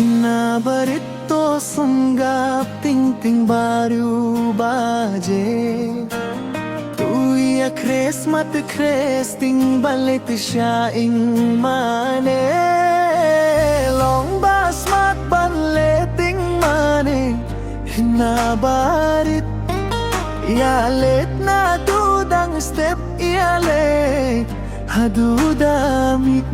Kinabarit to sanggap ting-ting baru baje Tuya kres mat kres ting balit siya ing mane Long bas mat banleting mane Kinabarit Ialet na dudang step ialet hadudamit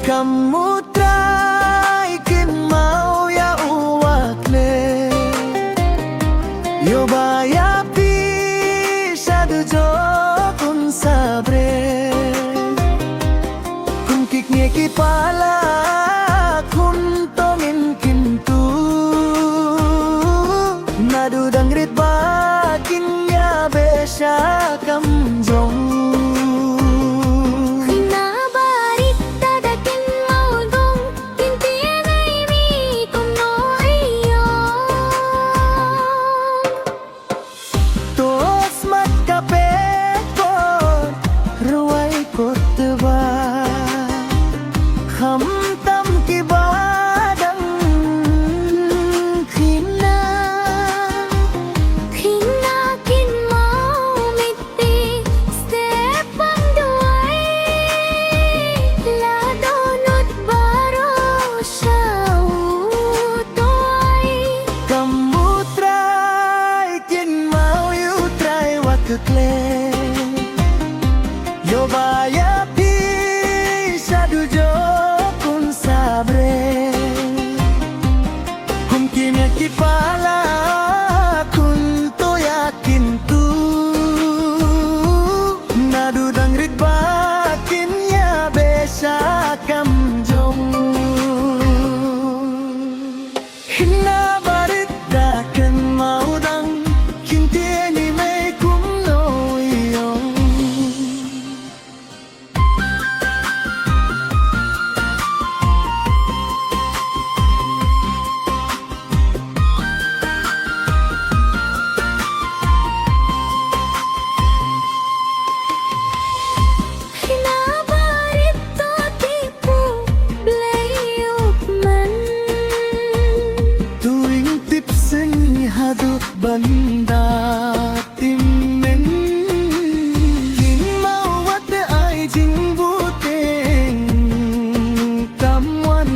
Kamu try kin mau ya uwakle Yo baya pisha dujo kun sabre Kun kiknya kipala kun tongin kintu Nadu dangrit bakin ya besha kamjong Yo vaya pisha dujo kun sabre Kun kimya kipala kun to yakin tu Nadudang ritbakin ya besha kamjong Hinabarit dakan maudang kintieni banda timmen Kin mawat ay jingbuting kamwan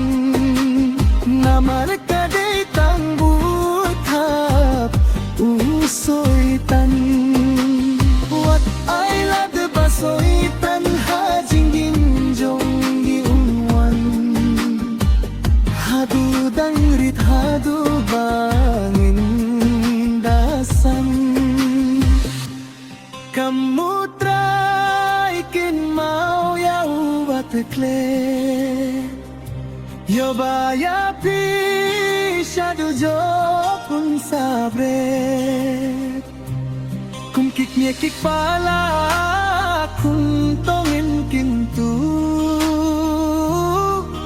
Namar kaday tang buthap usoy tan Wat ay lad basoy tan hajing ginjong giunwan Hadudang rit hadubangin Kamu try kin mau ya ubatekle Yo baya pisha dujo kun sabre Kun kiknya kikpala kun tongin kintu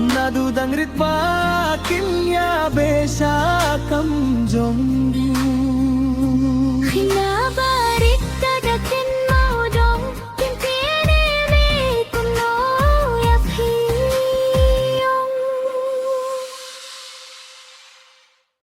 Nadudang ritbakin ya besha kamjong